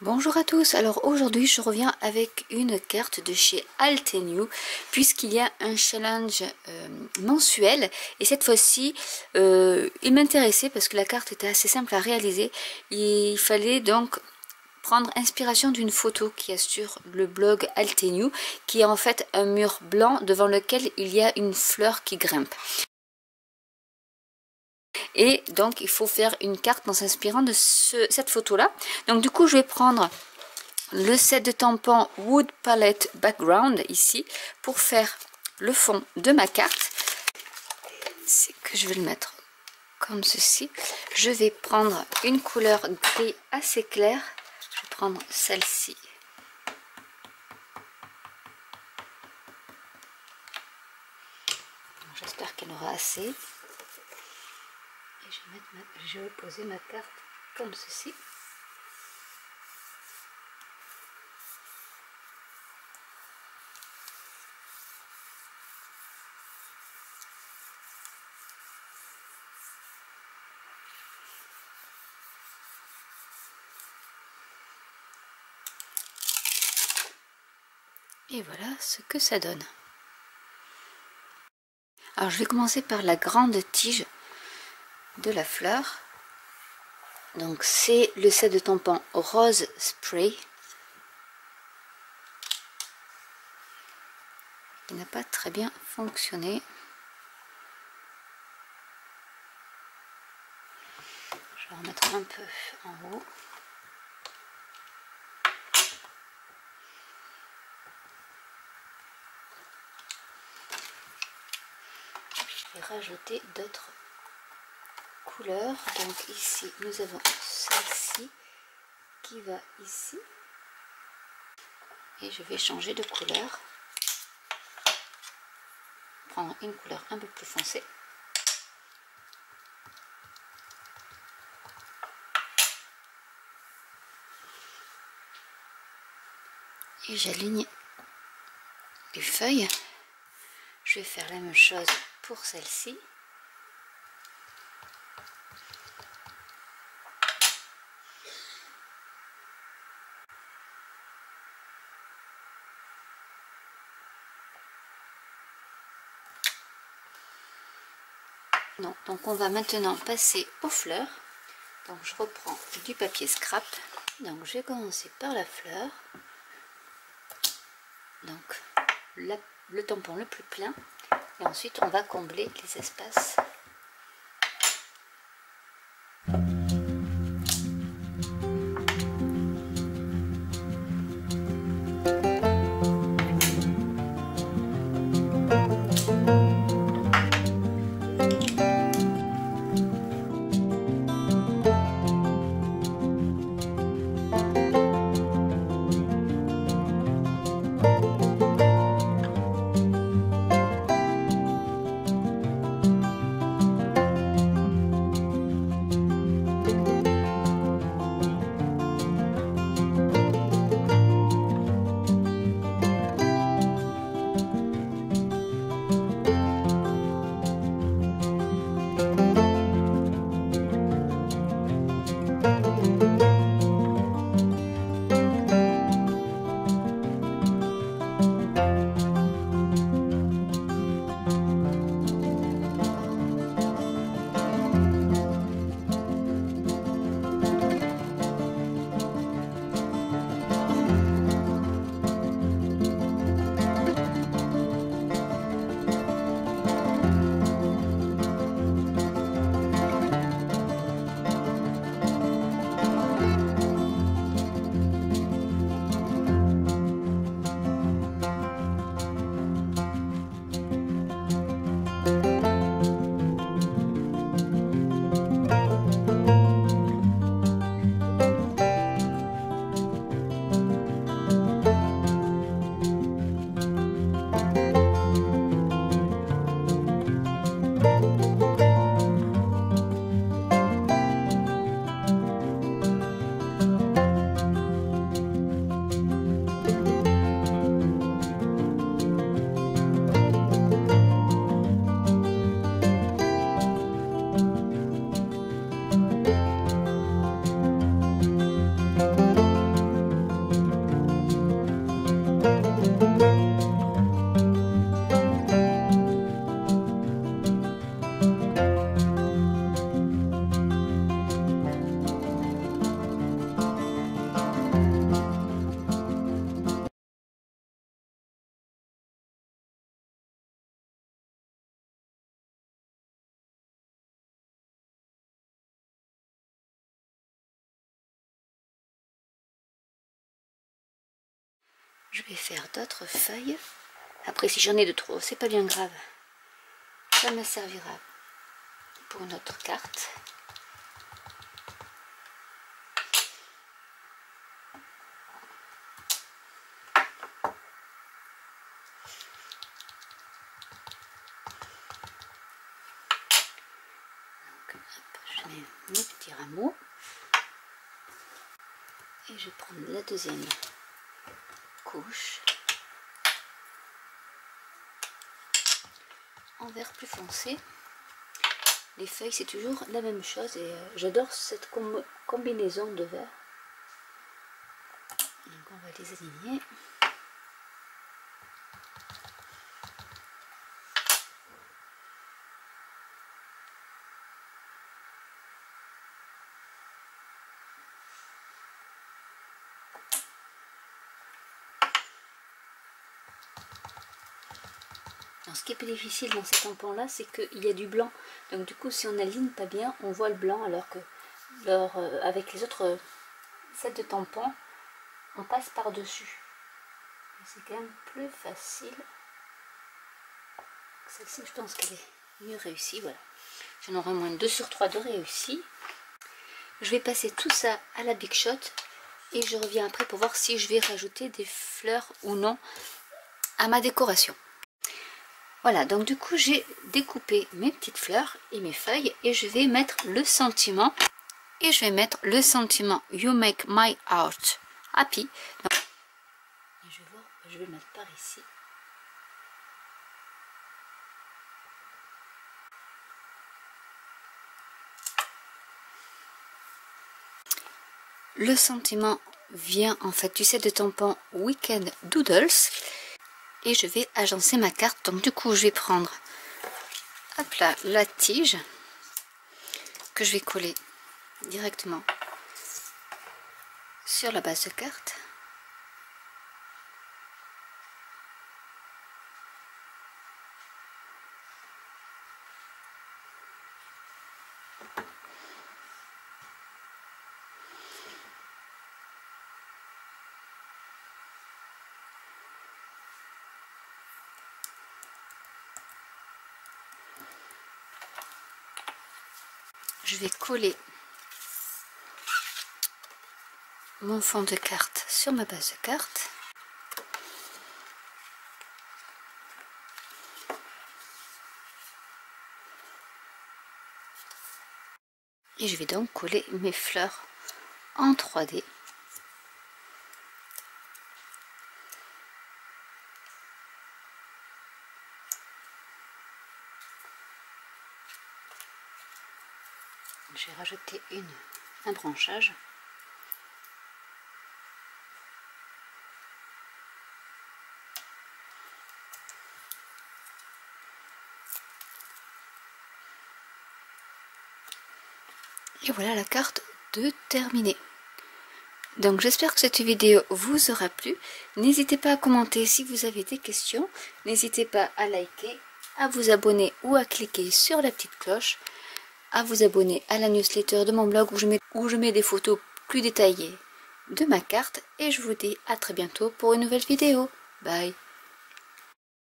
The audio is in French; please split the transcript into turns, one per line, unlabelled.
Bonjour à tous, alors aujourd'hui je reviens avec une carte de chez Altenew puisqu'il y a un challenge mensuel et cette fois-ci il m'intéressait parce que la carte était assez simple à réaliser. Il fallait donc prendre inspiration d'une photo qu'il y a sur le blog Altenew qui est en fait un mur blanc devant lequel il y a une fleur qui grimpe. Et donc il faut faire une carte en s'inspirant de cette photo là. Donc du coup je vais prendre le set de tampons Wood Palette Background ici pour faire le fond de ma carte. C'est que je vais le mettre comme ceci. Je vais prendre une couleur gris assez claire. Je vais prendre celle-ci. J'espère qu'elle aura assez. Et je vais poser ma carte comme ceci. Et voilà ce que ça donne. Alors je vais commencer par la grande tige de la fleur. Donc c'est le set de tampons Rose Spray qui n'a pas très bien fonctionné. Je vais en remettre un peu en haut. Je vais rajouter d'autres couleurs. Donc ici nous avons celle-ci qui va ici. Et je vais changer de couleur. Prendre une couleur un peu plus foncée. Et j'aligne les feuilles. Je vais faire la même chose pour celle-ci. Non, donc on va maintenant passer aux fleurs. Donc je reprends du papier scrap. Donc je vais commencer par la fleur. Donc le tampon le plus plein. Et ensuite on va combler les espaces. je vais faire d'autres feuilles. Après, si j'en ai de trop, c'est pas bien grave. Ça me servira pour une autre carte. Donc, hop, je mets mes petits rameaux. Et je vais prendre la deuxième couche en vert plus foncé. Les feuilles, c'est toujours la même chose et j'adore cette combinaison de vert. Donc on va les aligner. Alors, ce qui est plus difficile dans ces tampons là, c'est qu'il y a du blanc, donc du coup si on n'aligne pas bien, on voit le blanc, alors que avec les autres sets de tampons, on passe par dessus. C'est quand même plus facile. Celle-ci, je pense qu'elle est mieux réussie. Voilà, j'en aurai au moins 2 sur 3 de réussi. Je vais passer tout ça à la Big Shot et je reviens après pour voir si je vais rajouter des fleurs ou non à ma décoration. Voilà, donc du coup j'ai découpé mes petites fleurs et mes feuilles et je vais mettre le sentiment. Et je vais mettre le sentiment You Make My Heart Happy. Donc, et je vais le mettre par ici. Le sentiment vient en fait du set de tampons Weekend Doodles. Et je vais agencer ma carte. Donc du coup je vais prendre hop là, la tige que je vais coller directement sur la base de carte. Je vais coller mon fond de carte sur ma base de carte. Et je vais donc coller mes fleurs en 3D. J'ai rajouté un branchage. Et voilà la carte de terminée. Donc j'espère que cette vidéo vous aura plu. N'hésitez pas à commenter si vous avez des questions. N'hésitez pas à liker, à vous abonner ou à cliquer sur la petite cloche. À vous abonner à la newsletter de mon blog où je mets des photos plus détaillées de ma carte. Et je vous dis à très bientôt pour une nouvelle vidéo. Bye!